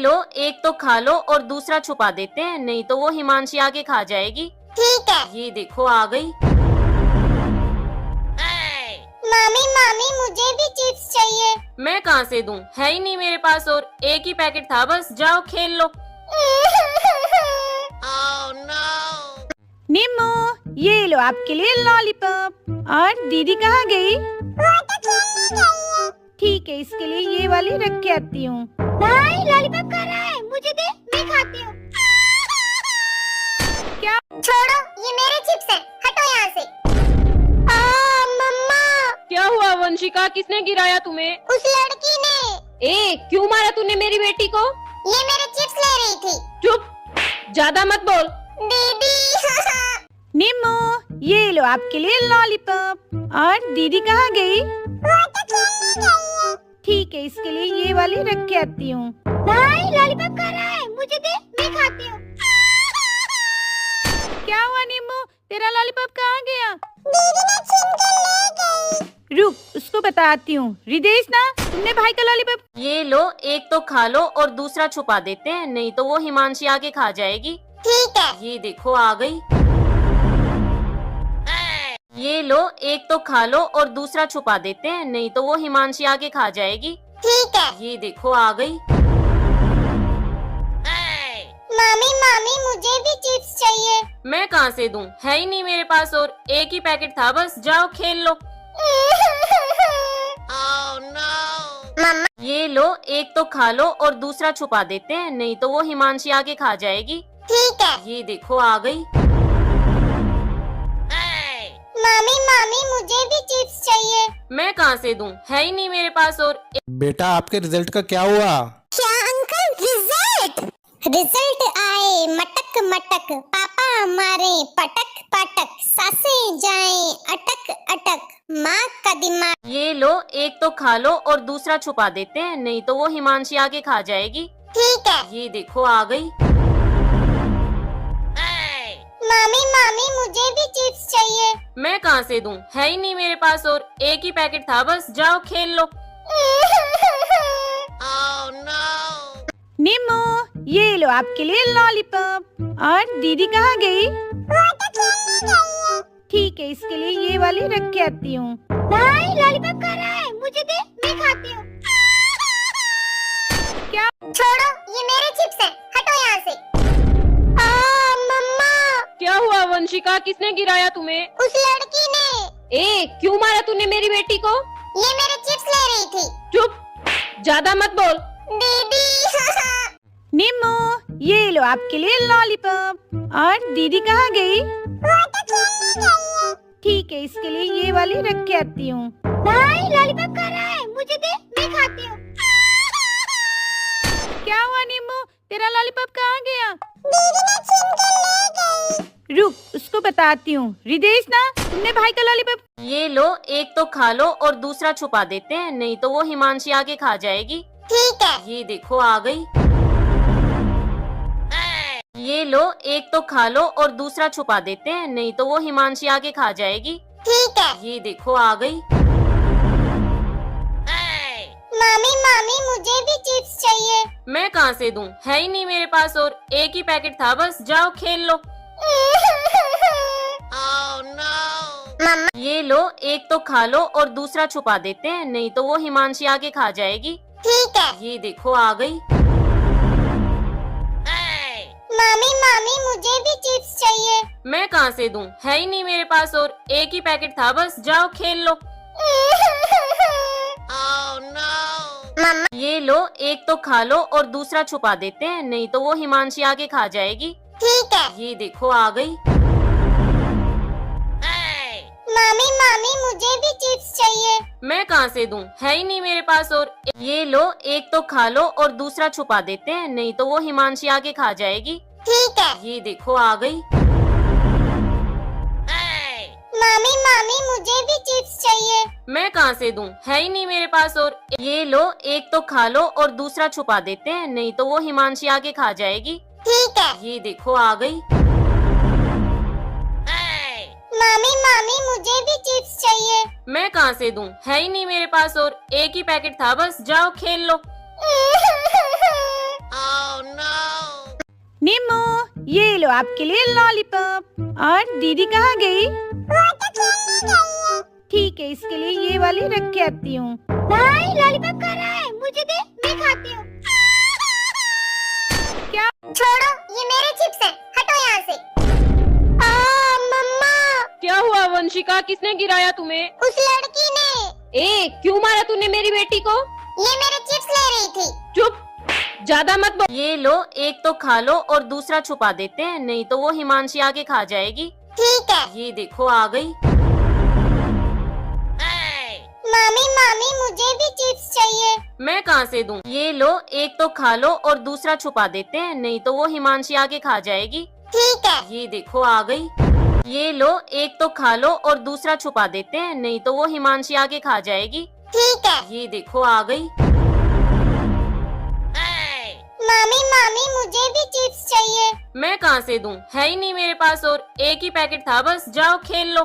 लो, एक तो खा लो और दूसरा छुपा देते हैं, नहीं तो वो हिमांशी आके खा जाएगी। ठीक है। ये देखो आ गई। मामी मामी मुझे भी चिप्स चाहिए। मैं कहाँ से दूं, है ही नहीं मेरे पास और एक ही पैकेट था बस, जाओ खेल लो। निम्मो, ये लो आपके लिए लॉलीपॉप। और दीदी कहाँ गई? वो तो खेलने गई है। ठीक है, इसके लिए ये वाली रख के आती हूँ। भाई लॉलीपॉप खा रहा है, मुझे दे, मैं खाती हूँ। क्या? छोड़ो, ये मेरे चिप्स हैं, हटो यहाँ से। मम्मा। क्या हुआ वंशिका, किसने गिराया तुम्हें? उस लड़की ने। क्यों मारा तूने मेरी बेटी को? ये मेरे चिप्स ले रही थी। चुप, ज्यादा मत बोल। दीदी। निम्मो, ये लो आपके लिए लॉलीपॉप। और दीदी कहाँ गई? वो तो खेलने गई है। ठीक है, इसके लिए ये वाली रख के आती हूँ। भाई लॉलीपॉप खा रहा है, मुझे दे, मैं खाती हूँ। क्या हुआ निम्मो, तेरा लॉलीपॉप कहाँ गया? दीदी ने छीन कर ले गई। रुक, उसको बताती हूँ। रिदेश ना, तुमने भाई का लॉलीपॉप। ये लो, एक तो खा लो और दूसरा छुपा देते हैं, नहीं तो वो हिमांशी आके खा जाएगी। ठीक है। ये देखो आ गई। ये लो, एक तो खा लो और दूसरा छुपा देते हैं, नहीं तो वो हिमांशी आके खा जाएगी। ठीक है। ये देखो आ गई। मामी मामी मुझे भी चिप्स चाहिए। मैं कहाँ से दूं, है ही नहीं मेरे पास और एक ही पैकेट था बस, जाओ खेल लो। मम्मा। ये लो, एक तो खा लो और दूसरा छुपा देते हैं, नहीं तो वो हिमांशी आके खा जाएगी। ठीक है। ये देखो आ गई। मामी मामी मुझे भी चिप्स चाहिए। मैं कहाँ से दूं, है ही नहीं मेरे पास और बेटा आपके रिजल्ट का क्या हुआ? क्या अंकल, रिजल्ट आए मटक मटक, पापा मारे पटक पटक, सासें जाएं अटक अटक, माँ का दिमाग। ये लो, एक तो खा लो और दूसरा छुपा देते हैं, नहीं तो वो हिमांशी आके खा जाएगी। ठीक है। ये देखो आ गई। मामी मामी मुझे भी चिप्स चाहिए। मैं कहाँ से दूं, है ही नहीं मेरे पास और एक ही पैकेट था बस, जाओ खेल लो। निम्मो, ये लो आपके लिए लॉलीपॉप। और दीदी कहाँ गई? वो तो खेलने गई है। ठीक है, इसके लिए ये वाली रख के आती हूँ। भाई लॉलीपॉप खा रहा है, मुझे दे, मैं खाती हूँ। क्या? छोड़ो, ये मेरे चिप्स हैं, हटो यहाँ से। मम्मा। क्या हुआ वंशिका, किसने गिराया तुम्हें? उस लड़की ने। क्यों मारा तूने मेरी बेटी को? ये मेरे चिप्स ले रही थी। चुप, ज्यादा मत बोल। दीदी। निम्मो, ये लो आपके लिए लॉलीपॉप। और दीदी कहाँ गई? वो तो खेलने गई है। ठीक है, इसके लिए ये वाली रख के आती हूँ। भाई लॉलीपॉप खा रहा है, मुझे दे, मैं खाती हूँ। क्या हुआ निम्मो, तेरा लॉलीपॉप कहाँ गया? दीदी ने छीन कर ले गई। रुक, उसको बताती हूँ। रिदेश ना, तुमने भाई का लॉलीपॉप। ये लो, एक तो खा लो और दूसरा छुपा देते हैं, नहीं तो वो हिमांशी आके खा जाएगी। ठीक है। ये देखो आ गई। ये लो, एक तो खा लो और दूसरा छुपा देते हैं, नहीं तो वो हिमांशी आके खा जाएगी। ठीक है। ये देखो आ गई। मामी मामी मुझे भी चिप्स चाहिए। मैं कहाँ से दूं, है ही नहीं मेरे पास और एक ही पैकेट था बस, जाओ खेल लो। मम्मा। ये लो, एक तो खा लो और दूसरा छुपा देते हैं, नहीं तो वो हिमांशी आके खा जाएगी। ठीक है। ये देखो आ गई। मामी मामी मुझे भी चिप्स चाहिए। मैं कहाँ से दूं, है ही नहीं मेरे पास और एक ही पैकेट था बस, जाओ खेल लो। मम्मा। ये लो, एक तो खा लो और दूसरा छुपा देते हैं, नहीं तो वो हिमांशी आके खा जाएगी। ठीक है। ये देखो आ गई। मामी मामी मुझे भी चिप्स चाहिए। मैं कहाँ से दूं, है ही नहीं मेरे पास और ये लो, एक तो खा लो और दूसरा छुपा देते हैं, नहीं तो वो हिमांशी आके खा जाएगी। ठीक है। ये देखो आ गई। मामी मामी मुझे भी चिप्स चाहिए। मैं कहाँ से दूं, है ही नहीं मेरे पास और ये लो, एक तो खा लो और दूसरा छुपा देते हैं, नहीं तो वो हिमांशी आके खा जाएगी। ठीक है। ये देखो आ गई। मामी मामी मुझे भी चिप्स चाहिए। मैं कहाँ से दूं, है ही नहीं मेरे पास और एक ही पैकेट था बस, जाओ खेल लो। ये लो आपके लिए लॉलीपॉप। और दीदी कहाँ गई? वो तो खेलने गई है। ठीक है, इसके लिए ये वाली रख के आती हूँ। भाई लॉलीपॉप खा रहा है, मुझे दे, मैं खाती हूँ। क्या? छोड़ो, ये मेरे चिप्स हैं, हटो यहाँ से। मम्मा, क्या हुआ वंशिका, किसने गिराया तुम्हें? उस लड़की ने। क्यों मारा तूने मेरी बेटी को? ये मेरे चिप्स ले रही थी। चुप, ज्यादा मत बोल। ये लो, एक तो खा लो और दूसरा छुपा देते हैं, नहीं तो वो हिमांशी आके खा जाएगी। ठीक है। ये देखो आ गई। मामी मुझे भी चिप्स चाहिए। मैं कहाँ से दूं? ये लो, एक तो खा लो और दूसरा छुपा देते हैं, नहीं तो वो हिमांशी आके खा जाएगी। ठीक है। ये देखो आ गई। ये लो, एक तो खा लो और दूसरा छुपा देते हैं, नहीं तो वो हिमांशी आके खा जाएगी। ठीक है। ये देखो आ गई। मामी मुझे भी चिप्स चाहिए। मैं कहाँ से दूं? है ही नहीं मेरे पास, और एक ही पैकेट था बस। जाओ खेल लो।